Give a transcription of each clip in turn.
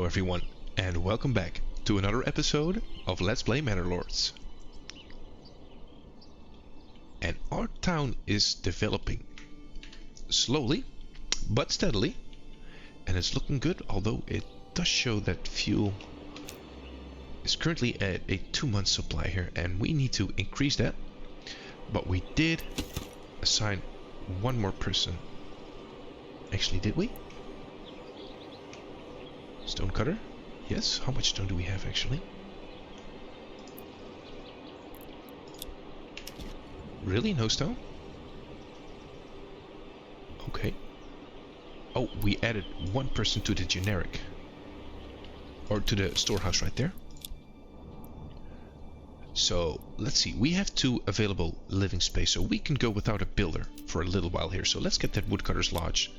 everyone, and welcome back to another episode of Let's Play Manor Lords. And our town is developing slowly but steadily, and it's looking good, although it does show that fuel is currently at a 2-month supply here, and we need to increase that. But we did assign one more person. Actually, did we? Stone cutter? Yes. How much stone do we have actually? Really? No stone? Okay. Oh, we added one person to the generic. Or to the storehouse right there. So, let's see. We have 2 available living space, so we can go without a builder for a little while here. So let's get that woodcutter's lodge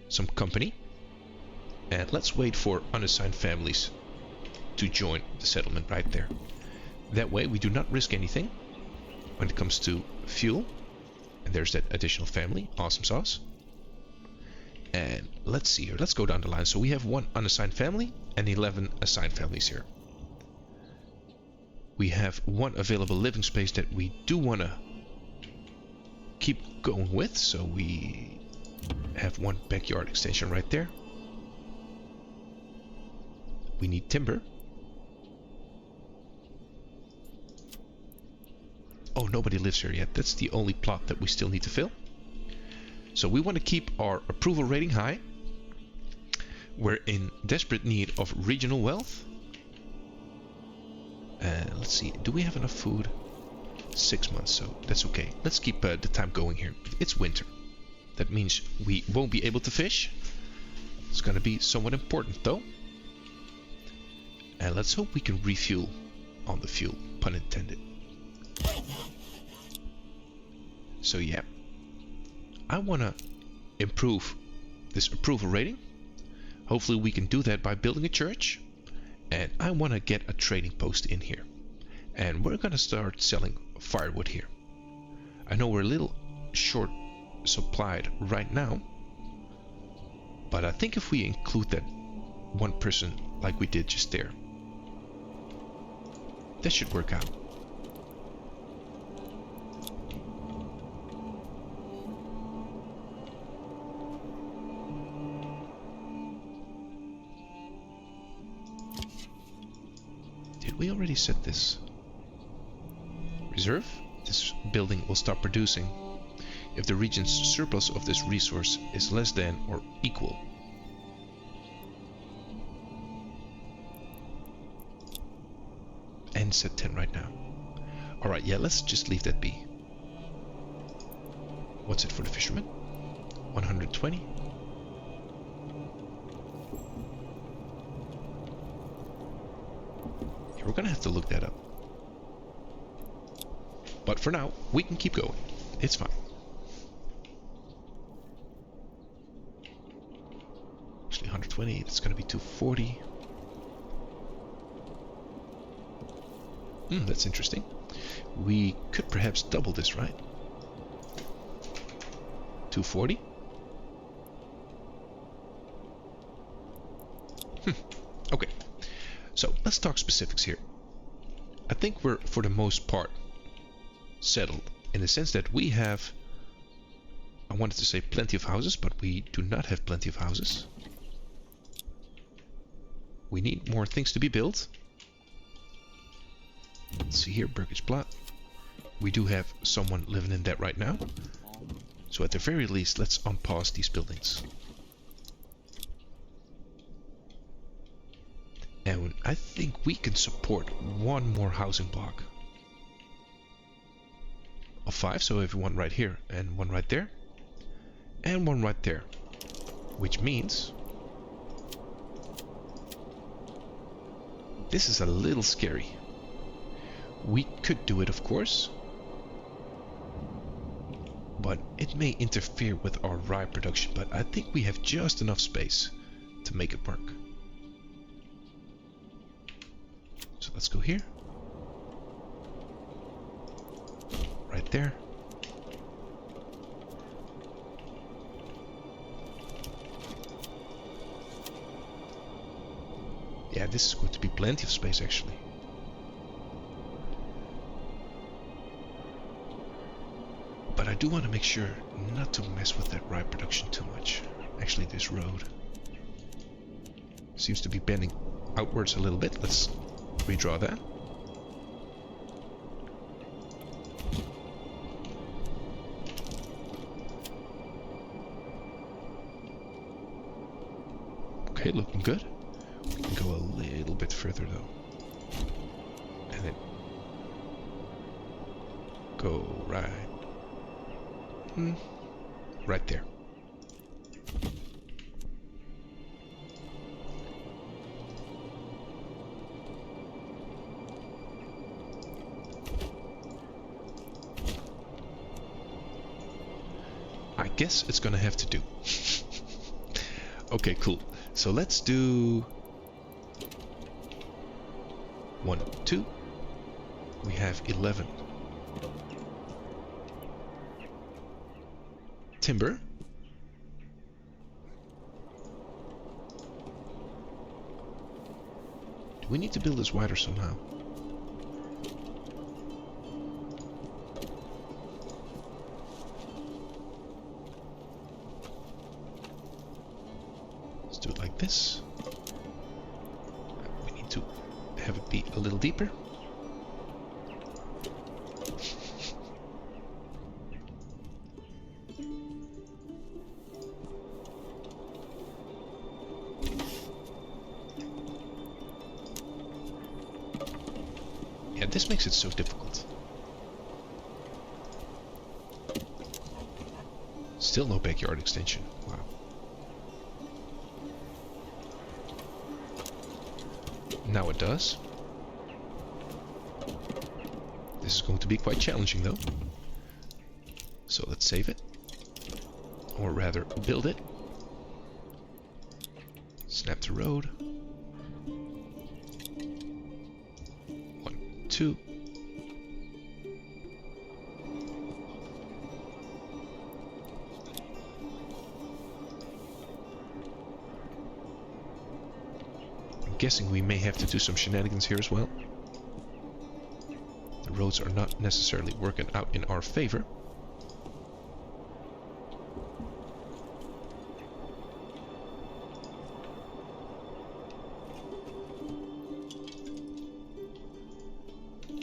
some company. And let's wait for unassigned families to join the settlement right there. That way we do not risk anything when it comes to fuel. And there's that additional family. Awesome sauce. And let's see here. Let's go down the line. So we have 1 unassigned family and 11 assigned families here. We have 1 available living space that we do want to keep going with. So we have 1 backyard extension right there. We need timber. Oh, nobody lives here yet. That's the only plot that we still need to fill. So we want to keep our approval rating high. We're in desperate need of regional wealth. Let's see. Do we have enough food? 6 months, so that's okay. Let's keep the time going here. It's winter. That means we won't be able to fish. It's going to be somewhat important though. And let's hope we can refuel on the fuel, pun intended. So yeah, I want to improve this approval rating. Hopefully we can do that by building a church. And I want to get a trading post in here. And we're going to start selling firewood here. I know we're a little short supplied right now. But I think if we include that 1 person like we did just there, that should work out. Did we already set this? Reserve? This building will start producing if the region's surplus of this resource is less than or equal. And set 10 right now. Alright, yeah, let's just leave that be. What's it for the fisherman? 120. Yeah, we're gonna have to look that up. But for now, we can keep going. It's fine. Actually, 120, it's gonna be 240. That's interesting. We could perhaps double this, right? 240? Okay. So, let's talk specifics here. I think we're, for the most part, settled. In the sense that we have... I wanted to say plenty of houses, but we do not have plenty of houses. We need more things to be built. Let's see here, Burgage plot. We do have someone living in that right now. So at the very least, let's unpause these buildings. And I think we can support 1 more housing block. Of 5, so we have 1 right here, and 1 right there. And 1 right there. Which means... this is a little scary. We could do it, of course, but it may interfere with our rye production, but I think we have just enough space to make it work. So let's go here. Right there. Yeah, this is going to be plenty of space actually. But I do want to make sure not to mess with that rye production too much. Actually, this road seems to be bending outwards a little bit. Let's redraw that. Okay, looking good. We can go a little bit further though. And then go right. Right there. I guess it's gonna have to do. Okay, cool. So let's do 1, 2. We have 11. Timber. Do we need to build this wider somehow? Let's do it like this. We need to have it be a little deeper. This makes it so difficult. Still no backyard extension. Wow. Now it does. This is going to be quite challenging though. So let's save it. Or rather, build it. Snap the road. 2. I'm guessing we may have to do some shenanigans here as well. The roads are not necessarily working out in our favor.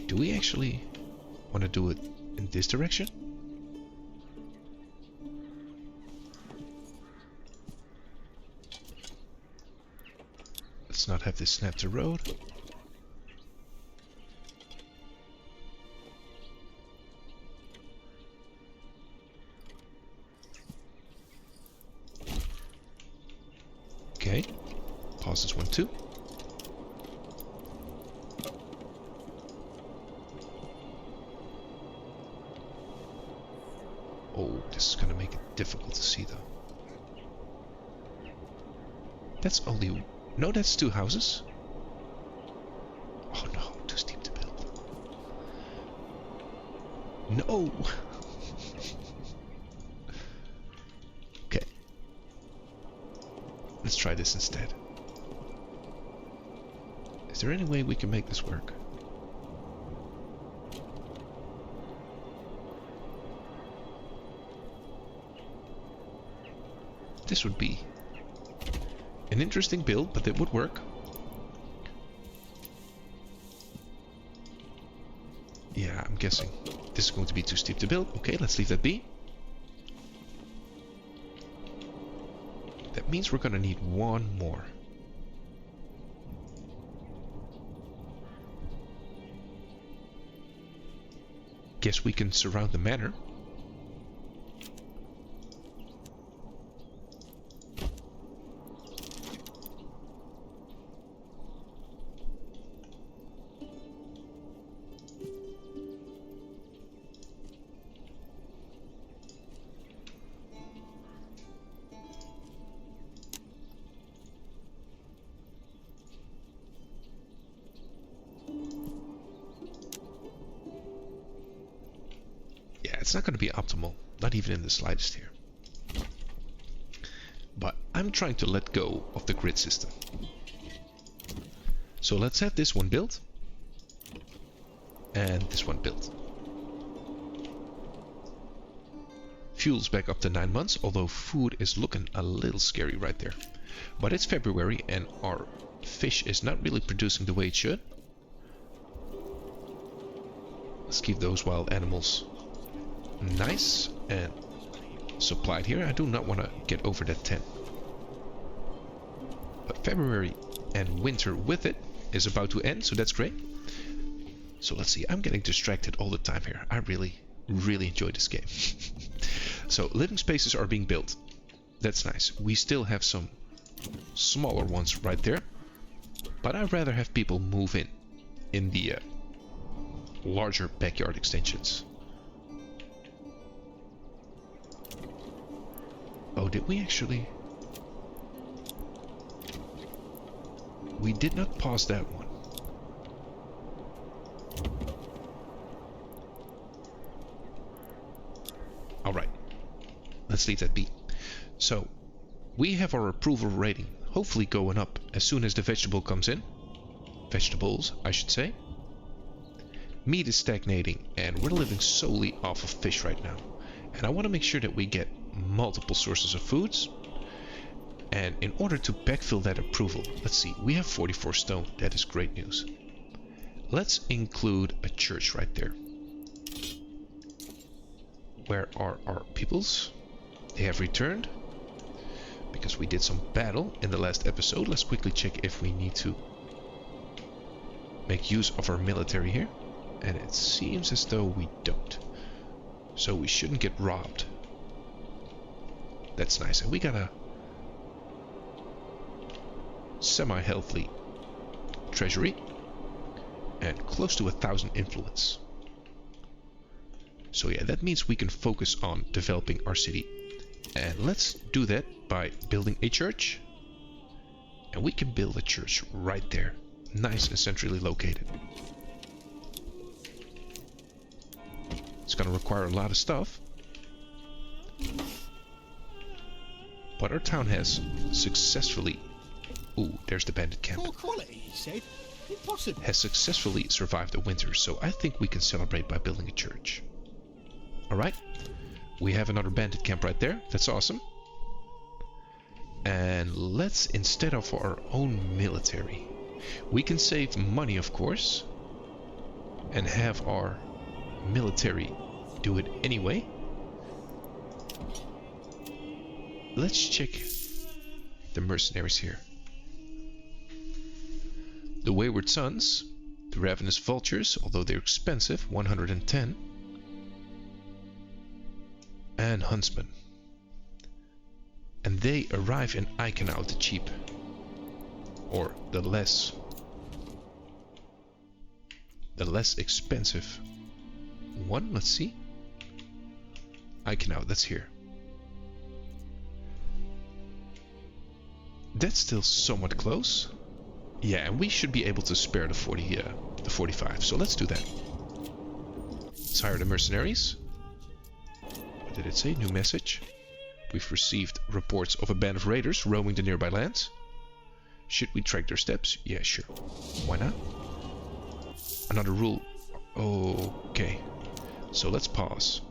Do we actually want to do it in this direction? Let's not have this snap the road. Okay. Pause this one too. Oh, this is gonna make it difficult to see though. That's only... No, that's 2 houses. Oh no, too steep to build. No! Okay. Let's try this instead. Is there any way we can make this work? This would be an interesting build, but it would work. Yeah, I'm guessing this is going to be too steep to build. Okay, let's leave that be. That means we're gonna need 1 more. Guess we can surround the manor. It's not going to be optimal, not even in the slightest here. But I'm trying to let go of the grid system. So let's have this one built. And this one built. Fuel's back up to 9 months, although food is looking a little scary right there. But it's February and our fish is not really producing the way it should. Let's keep those wild animals nice and supplied here. I do not want to get over that 10. But February and winter with it is about to end, so that's great. So let's see, I'm getting distracted all the time here. I really enjoy this game. So living spaces are being built. That's nice. We still have some smaller ones right there. But I'd rather have people move in the larger backyard extensions. Oh, did we actually? We did not pause that one. Alright. Let's leave that be. So, we have our approval rating hopefully going up as soon as the vegetable comes in. Vegetables, I should say. Meat is stagnating and we're living solely off of fish right now. And I want to make sure that we get multiple sources of foods. And in order to backfill that approval, let's see, we have 44 stone. That is great news. Let's include a church right there. Where are our peoples? They have returned. Because we did some battle in the last episode. Let's quickly check if we need to make use of our military here. And it seems as though we don't. So we shouldn't get robbed. That's nice. And we got a semi-healthy treasury. And close to 1,000 influence. So yeah, that means we can focus on developing our city. And let's do that by building a church. And we can build a church right there. Nice and centrally located. It's going to require a lot of stuff. But our town has successfully... Ooh, there's the bandit camp. Poor quality, he said. Impossible. Has successfully survived the winter, so I think we can celebrate by building a church. Alright. We have another bandit camp right there. That's awesome. And let's, instead of our own military, we can save money, of course, and have our military do it anyway. Let's check the mercenaries here. The Wayward Sons, the Ravenous Vultures, although they're expensive, 110. And Huntsmen. And they arrive in Eikenau the cheap. Or the less expensive one. Let's see. Eikenau, that's here. That's still somewhat close. Yeah, and we should be able to spare the 45. So let's do that. Let's hire the mercenaries. What did it say? New message. We've received reports of a band of raiders roaming the nearby lands. Should we track their steps? Yeah, sure. Why not? Another rule. Okay. So let's pause.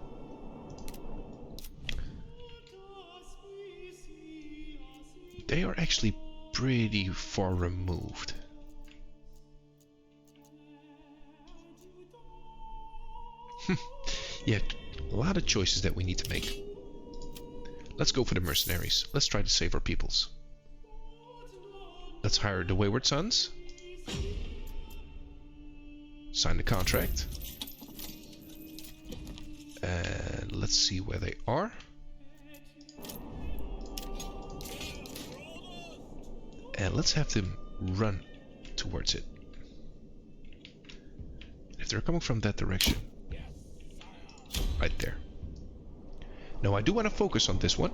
They are actually pretty far removed. Yeah, a lot of choices that we need to make. Let's go for the mercenaries. Let's try to save our peoples. Let's hire the Wayward Sons. Sign the contract. And let's see where they are. And let's have them run towards it. If they're coming from that direction. Right there. Now I do want to focus on this one.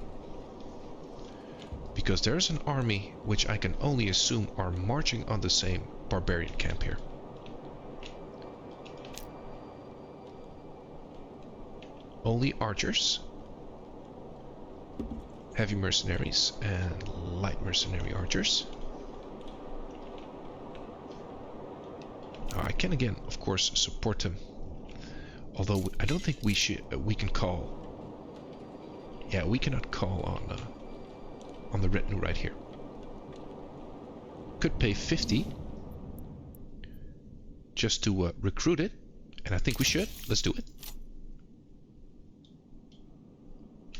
Because there's an army which I can only assume are marching on the same barbarian camp here. Only archers, heavy mercenaries, and light mercenary archers. can again, of course, support them. Although I don't think we can call. Yeah, we cannot call on the retinue right here. Could pay 50 just to recruit it, and I think we should. Let's do it.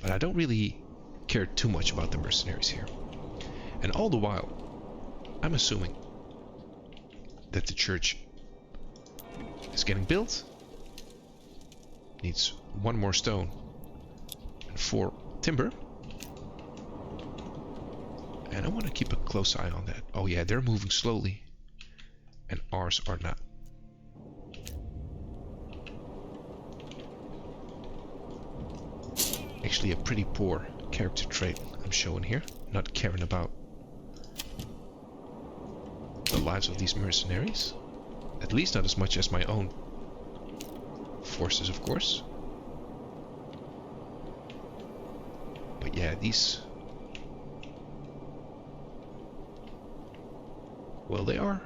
But I don't really care too much about the mercenaries here. And all the while, I'm assuming that the church is getting built. Needs 1 more stone and 4 timber. And I want to keep a close eye on that. Oh yeah, they're moving slowly. And ours are not. Actually a pretty poor character trait I'm showing here. Not caring about the lives of these mercenaries. At least not as much as my own forces, of course. But yeah, these... Well, they are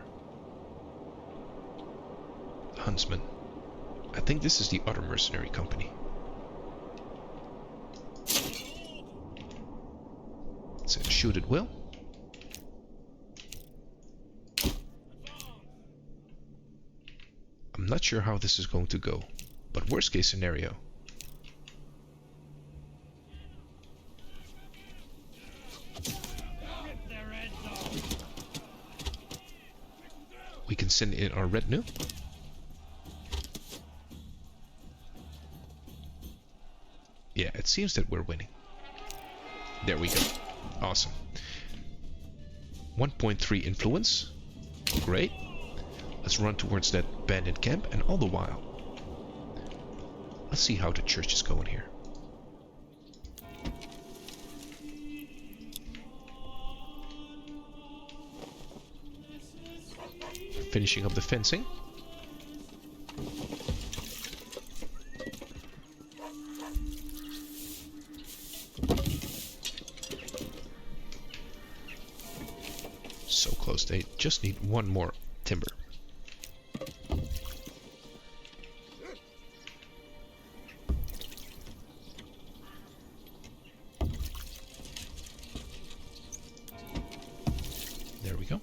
huntsmen. I think this is the other mercenary company. So shoot at will. I'm not sure how this is going to go, but worst case scenario, we can send in our retinue. Yeah, it seems that we're winning. There we go. Awesome. 1.3 influence. Great. Let's run towards that bandit camp, and all the while, let's see how the church is going here. Finishing up the fencing. So close, they just need 1 more timber. There we go.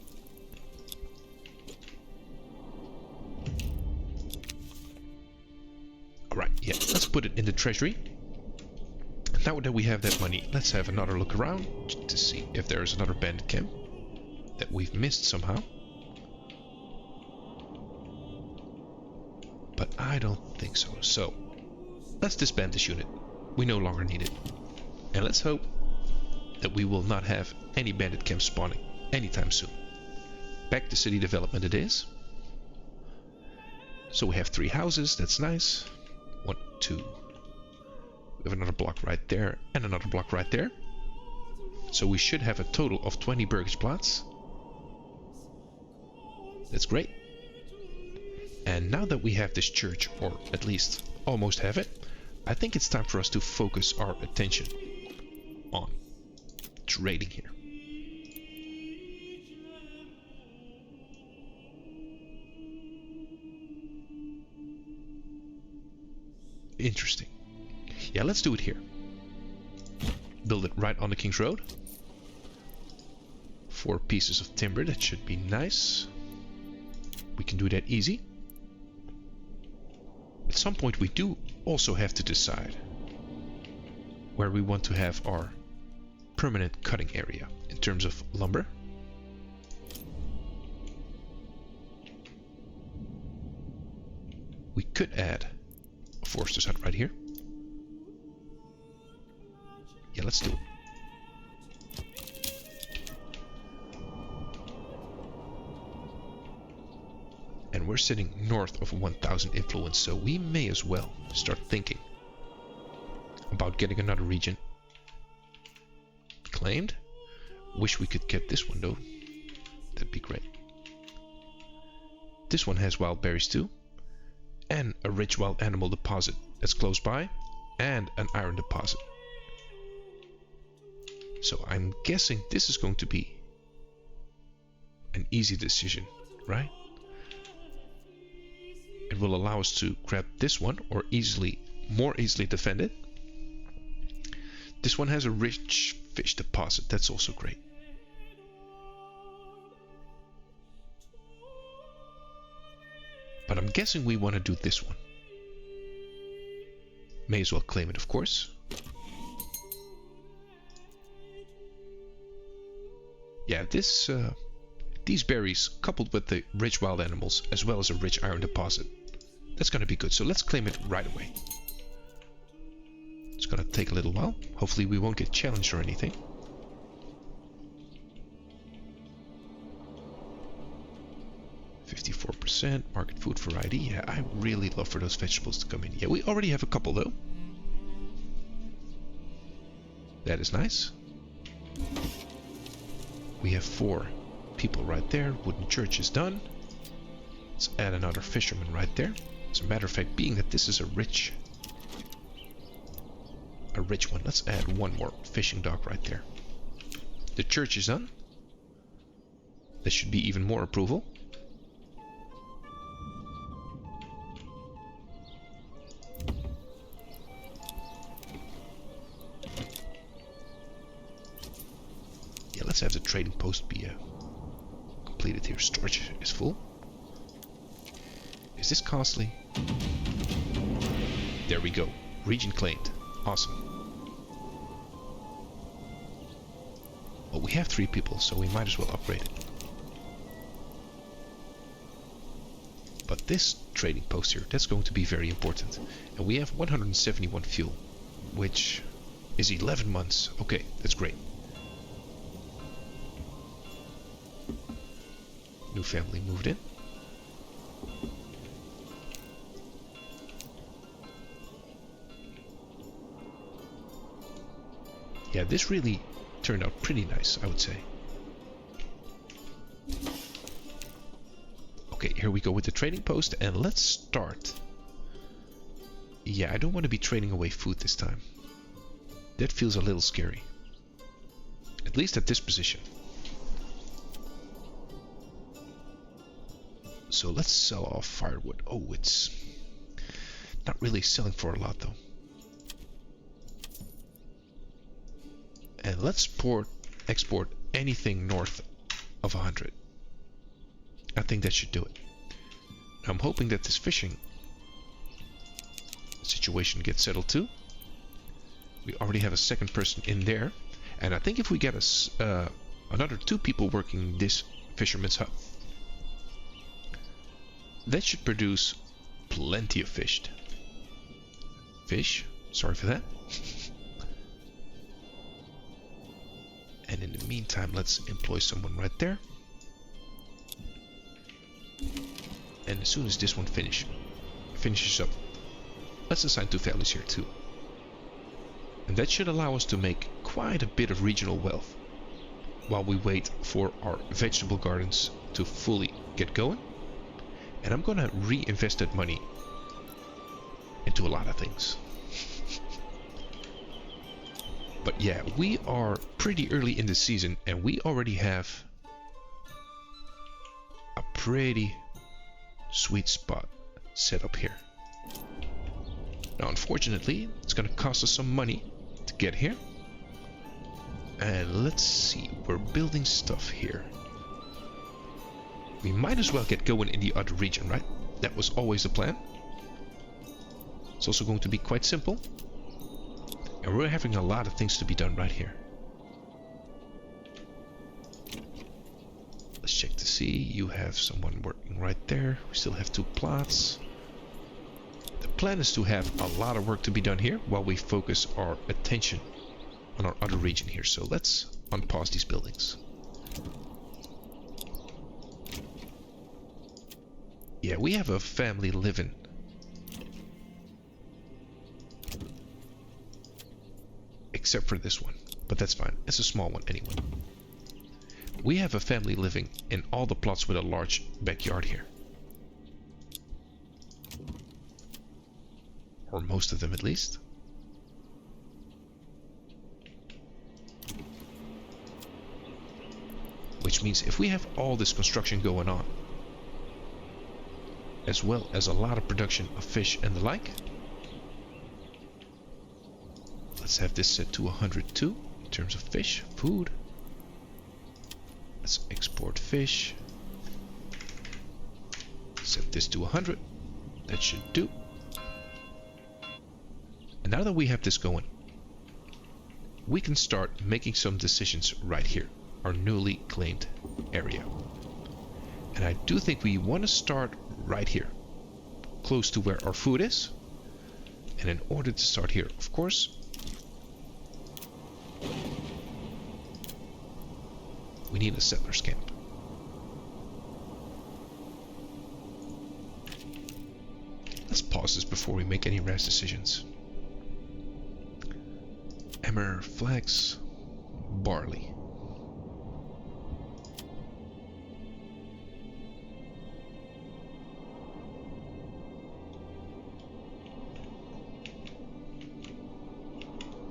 Alright, yeah, let's put it in the treasury. Now that we have that money, let's have another look around to see if there is another bandit camp that we've missed somehow. But I don't think so. So, let's disband this unit. We no longer need it. And let's hope that we will not have any bandit camps spawning anytime soon. Back to city development it is. So we have 3 houses, that's nice. 1, 2. We have another block right there and another block right there. So we should have a total of 20 Burgersplatz. That's great. And now that we have this church, or at least almost have it, I think it's time for us to focus our attention on trading here. Interesting. Yeah, let's do it here. Build it right on the King's Road. 4 pieces of timber, that should be nice. We can do that easy. At some point we do also have to decide where we want to have our permanent cutting area in terms of lumber. We could add a forester's hut right here. Yeah, let's do it. And we're sitting north of 1000 influence, so we may as well start thinking about getting another region claimed. Wish we could get this one though. That'd be great. This one has wild berries too, and a rich wild animal deposit that's close by, and an iron deposit. So I'm guessing this is going to be an easy decision, right? It will allow us to grab this one or more easily defend it. This one has a rich fish deposit. That's also great. But I'm guessing we want to do this one. May as well claim it, of course. Yeah, these berries, coupled with the rich wild animals, as well as a rich iron deposit, that's going to be good. So let's claim it right away. It's going to take a little while. Hopefully we won't get challenged or anything. %, market food variety. Yeah, I really love for those vegetables to come in. Yeah, we already have a couple though. That is nice. We have 4 people right there. Wooden church is done. Let's add another fisherman right there. As a matter of fact, being that this is a rich one, let's add 1 more fishing dock right there. The church is done. There should be even more approval. Yeah, let's have the trading post be completed here. Storage is full. Is this costly? There we go. Region claimed. Awesome. Well, we have 3 people, so we might as well upgrade it. But this trading post here, that's going to be very important. And we have 171 fuel, which is 11 months. Okay, that's great. New family moved in. Yeah, this really turned out pretty nice, I would say. Okay, here we go with the trading post, and let's start. Yeah, I don't want to be trading away food this time. That feels a little scary. At least at this position. So let's sell off firewood. Oh, it's not really selling for a lot though. And let's export anything north of 100. I think that should do it. I'm hoping that this fishing situation gets settled too. We already have a second person in there. And I think if we get another 2 people working this fisherman's hut, that should produce plenty of fish. Sorry for that. And in the meantime, let's employ someone right there. And as soon as this one finishes up, let's assign 2 families here too. And that should allow us to make quite a bit of regional wealth while we wait for our vegetable gardens to fully get going. And I'm gonna reinvest that money into a lot of things. But yeah, we are pretty early in the season and we already have a pretty sweet spot set up here. Now unfortunately, it's gonna cost us some money to get here. And let's see, we're building stuff here. We might as well get going in the other region, right? That was always the plan. It's also going to be quite simple. And we're having a lot of things to be done right here. Let's check to see. You have someone working right there. We still have 2 plots. The plan is to have a lot of work to be done here while we focus our attention on our other region here. So let's unpause these buildings. Yeah, we have a family living. Except for this one, but that's fine. It's a small one anyway. We have a family living in all the plots with a large backyard here. Or most of them at least. Which means if we have all this construction going on, as well as a lot of production of fish and the like. Let's have this set to 100 too, in terms of fish, food. Let's export fish. Set this to 100. That should do. And now that we have this going, we can start making some decisions right here, our newly claimed area. And I do think we want to start right here, close to where our food is. And in order to start here, of course, we need a settler's camp. Let's pause this before we make any rash decisions. Emmer, flax, barley.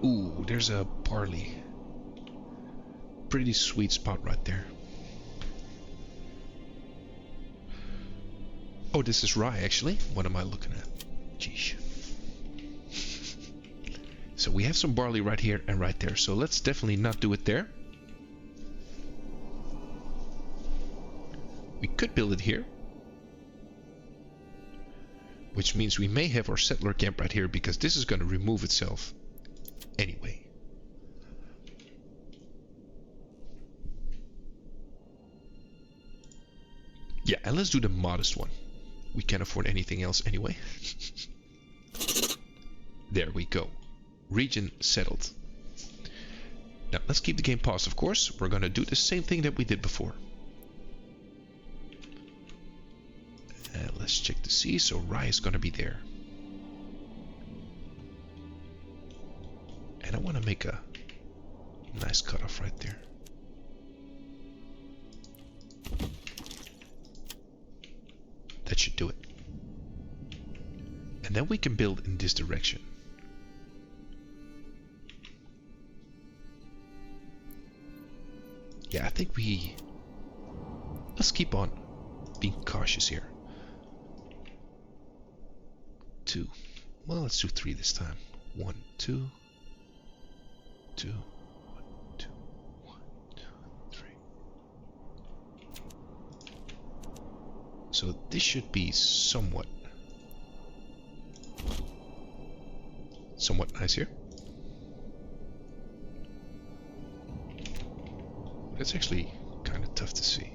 Ooh, there's a barley. Pretty sweet spot right there. Oh, this is rye actually. What am I looking at? Jeez. So we have some barley right here and right there. So let's definitely not do it there. We could build it here. Which means we may have our settler camp right here because this is going to remove itself anyway. Yeah, and let's do the modest one. We can't afford anything else anyway. There we go. Region settled. Now let's keep the game paused, of course. We're gonna do the same thing that we did before. And let's check the sea. So rye is gonna be there. And I want to make a nice cutoff right there. That should do it. And then we can build in this direction. Yeah, I think let's keep on being cautious here. 2. Well, let's do 3 this time. 1, 2, 2, 1, 2, 1, 2, 3. So this should be somewhat nice here. It's actually kind of tough to see.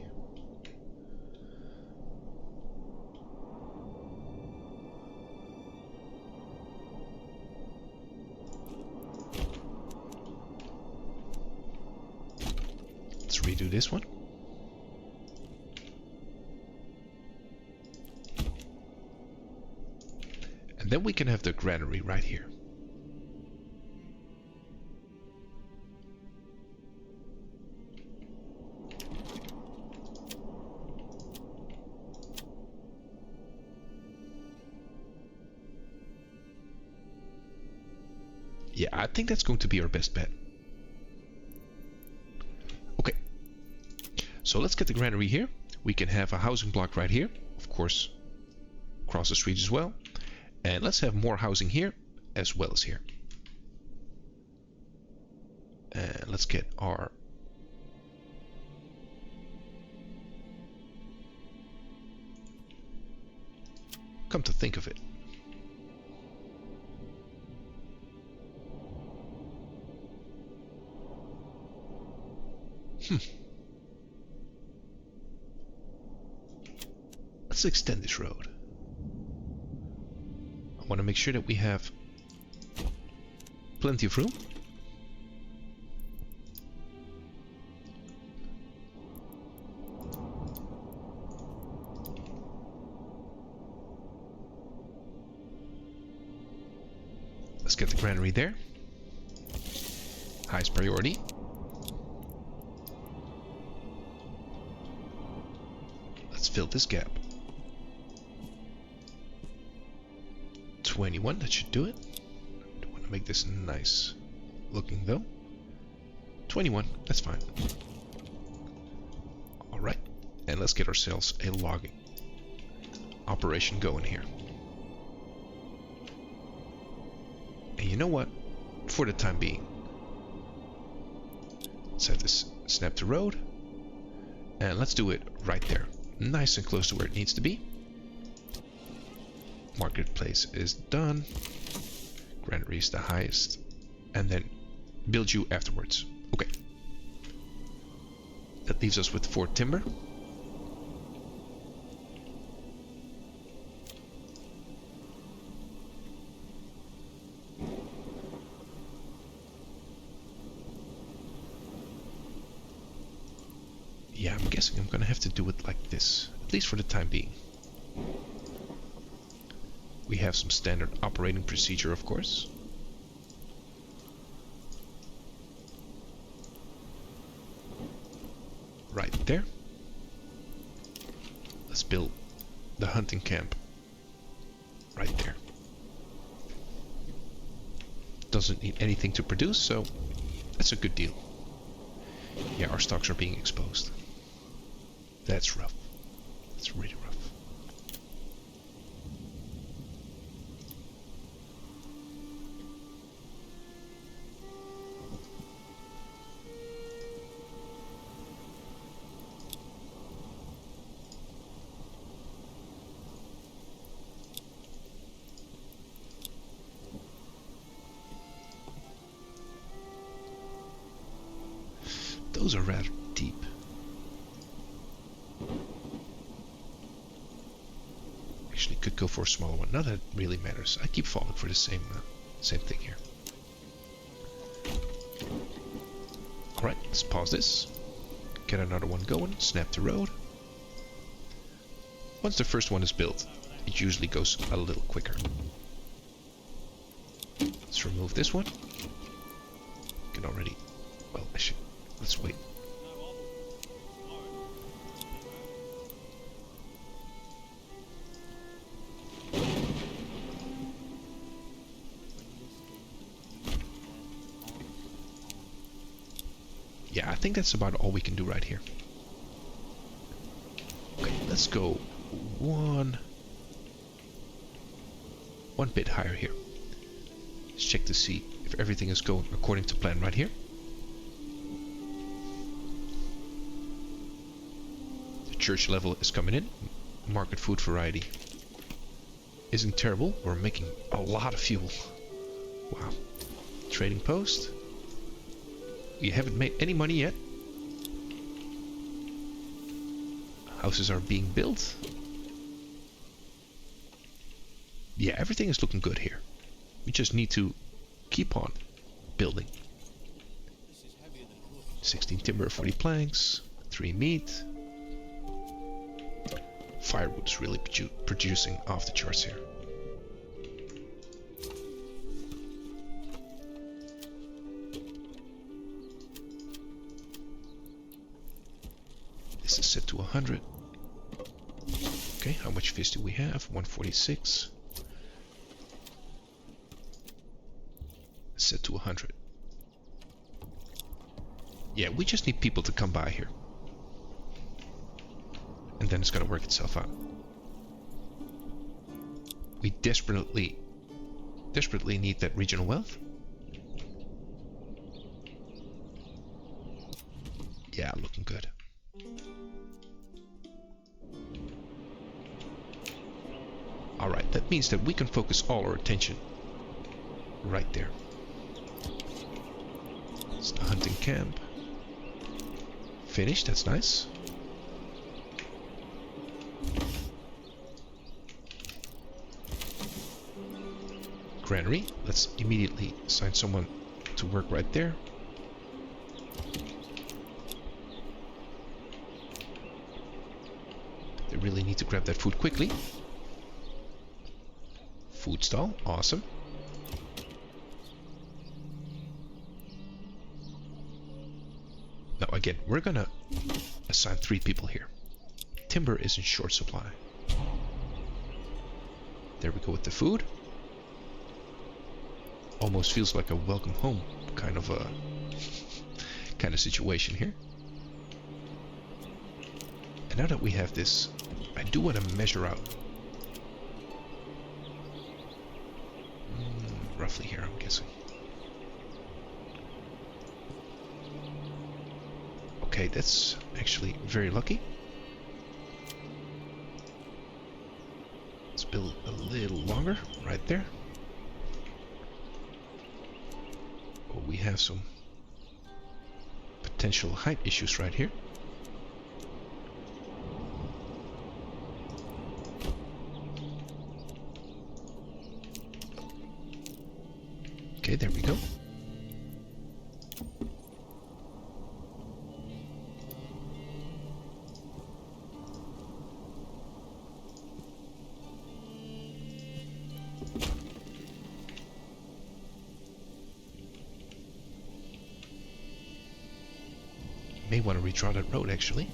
Let's redo this one. And then we can have the granary right here. Yeah, I think that's going to be our best bet. Okay. So let's get the granary here. We can have a housing block right here. Of course, across the street as well. And let's have more housing here as well as here. And let's get our... Come to think of it. Let's extend this road. I want to make sure that we have plenty of room. Let's get the granary there. Highest priority. Let's fill this gap. 21, that should do it. Don't want to make this nice looking though. 21, that's fine. Alright, and let's get ourselves a logging operation going here. And you know what? For the time being, let's have this snap to road. And let's do it right there. Nice and close to where it needs to be. Marketplace is done. Granary is the highest. And then build you afterwards. Okay. That leaves us with 4 timber. Yeah, I'm guessing I'm gonna have to do it like this, at least for the time being. We have some standard operating procedure, of course. Right there. Let's build the hunting camp right there. Doesn't need anything to produce, so that's a good deal. Yeah, our stocks are being exposed. That's rough. That's really rough. Those are rather deep. Actually, could go for a smaller one. Not that it really matters. I keep falling for the same thing here. All right, let's pause this. Get another one going. Snap to road. Once the first one is built, it usually goes a little quicker. Let's remove this one. Can already. Well, actually, let's wait. Yeah, I think that's about all we can do right here. Okay, let's go one bit higher here. Let's check to see if everything is going according to plan right here. The church level is coming in. Market food variety isn't terrible. We're making a lot of fuel. Wow. Trading post. We haven't made any money yet. Houses are being built. Yeah, everything is looking good here. We just need to keep on building. 16 timber, 40 planks, 3 meat. Firewood is really producing off the charts here. This is set to 100. Okay, how much fish do we have? 146. Set to 100. Yeah, we just need people to come by here. And then it's gonna work itself out. We desperately need that regional wealth. Yeah, looking good. Alright, that means that we can focus all our attention right there. It's the hunting camp. Finished, that's nice. Granary, let's immediately assign someone to work right there. They really need to grab that food quickly. Food stall, awesome. Now again, we're gonna assign 3 people here. Timber is in short supply. There we go with the food. Almost feels like a welcome home kind of situation here. And now that we have this, I do want to measure out roughly here, I'm guessing. Okay, that's actually very lucky. Let's build a little longer, right there. Oh, we have some potential height issues right here. Okay, there we go. May want to redraw that road, actually.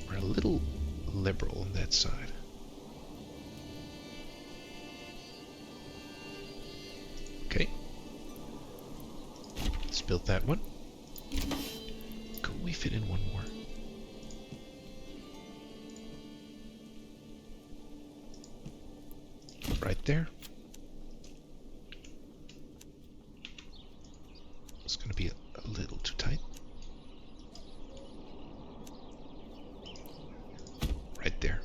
We're a little liberal on that side. Okay. Let's build that one. Could we fit in one more? Right there. It's going to be a little too tight. Right there.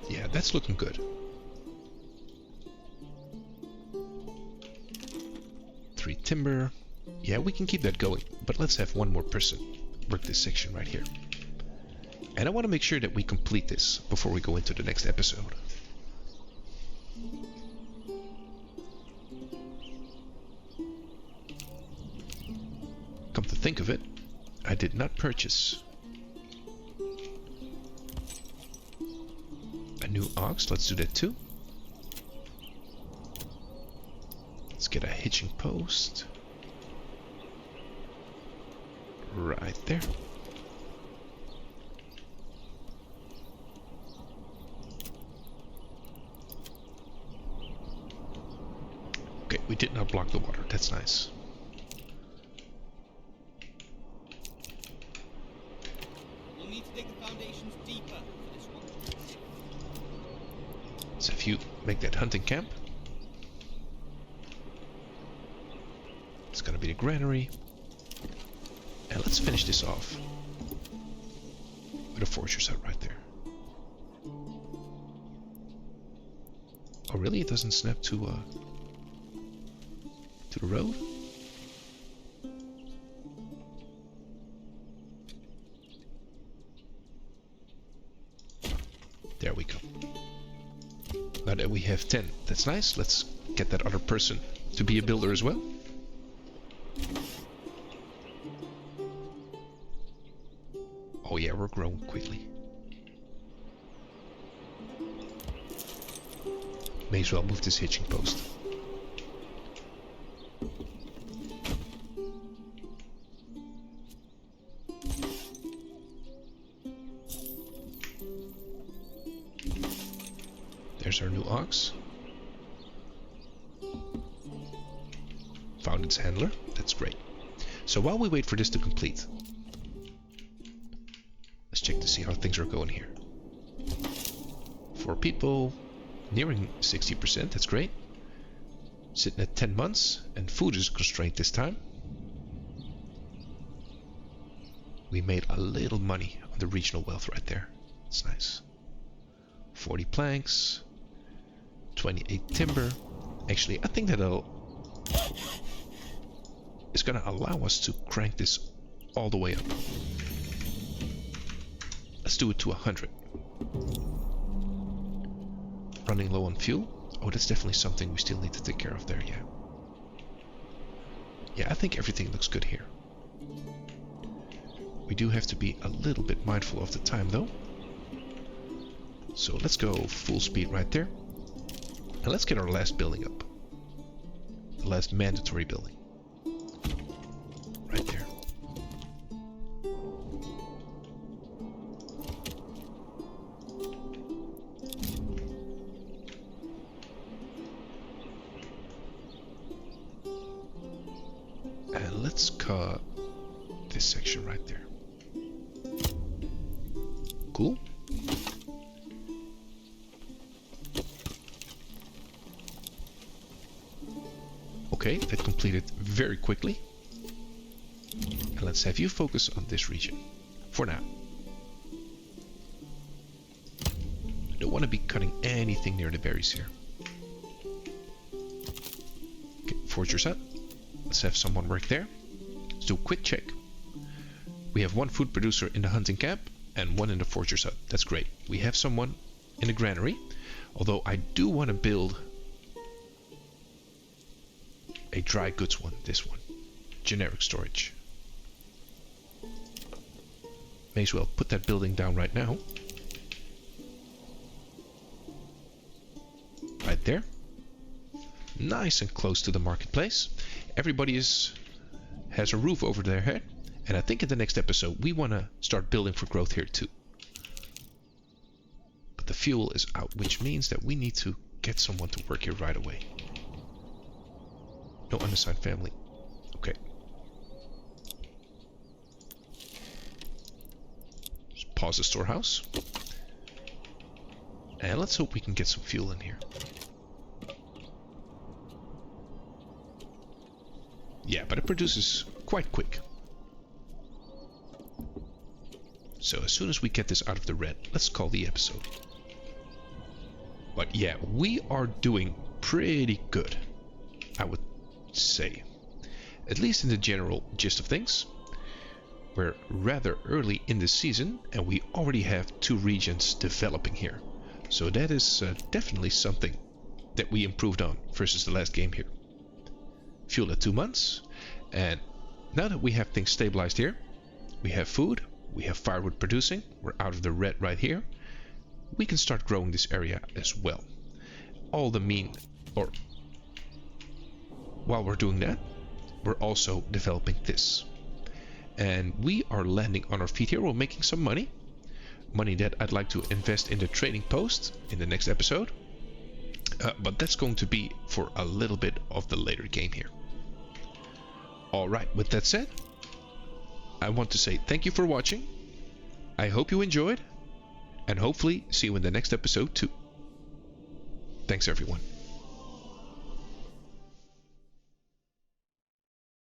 Yeah, that's looking good. 3 timber. Yeah, we can keep that going, but let's have one more person work this section right here. And I want to make sure that we complete this before we go into the next episode. Come to think of it, I did not purchase a new ox. Let's do that too. Let's get a hitching post. Right there. Okay, we did not block the water. That's nice. We'll need to dig the foundations deeper for this one. So if you make that hunting camp, it's gonna be the granary. And let's finish this off with a fortress hut right there. Oh really? It doesn't snap to the road? There we go. Now that we have 10, that's nice. Let's get that other person to be a builder as well. Oh yeah, we're growing quickly. May as well move this hitching post. There's our new ox. Found its handler. That's great. So while we wait for this to complete, let's check to see how things are going here. 4 people, nearing 60%. That's great. Sitting at 10 months, and food is a constraint this time. We made a little money on the regional wealth right there. It's nice. 40 planks, 28 timber. Actually, I think that'll it's gonna allow us to crank this all the way up. Let's do it to 100. Running low on fuel. Oh, that's definitely something we still need to take care of there, yeah. Yeah, I think everything looks good here. We do have to be a little bit mindful of the time though. So let's go full speed right there. And let's get our last building up. The last mandatory building. Right there. let's cut this section right there. Cool. Okay, that completed very quickly. And let's have you focus on this region for now. I don't want to be cutting anything near the berries here. Okay, foragers up. Let's have someone work there. Let's do a quick check. We have one food producer in the hunting camp and one in the foragers hut. That's great. We have someone in the granary, although I do want to build a dry goods one, this one. Generic storage. May as well put that building down right now. Right there. Nice and close to the marketplace. Everybody has a roof over their head. And I think in the next episode we want to start building for growth here too. But the fuel is out, which means that we need to get someone to work here right away. No unassigned family. Okay. Just pause the storehouse. And let's hope we can get some fuel in here. Yeah, but it produces quite quick. So as soon as we get this out of the red, let's call the episode. But yeah, we are doing pretty good, I would say. At least in the general gist of things. We're rather early in the season and we already have 2 regions developing here. So that is definitely something that we improved on versus the last game here. Fuel at 2 months, and now that we have things stabilized here, we have food, we have firewood producing, we're out of the red right here, we can start growing this area as well. While we're doing that, we're also developing this. And we are landing on our feet here, we're making some money that I'd like to invest in the trading post in the next episode. But that's going to be for a little bit of the later game here. Alright, with that said, I want to say thank you for watching. I hope you enjoyed, and hopefully see you in the next episode too. Thanks everyone.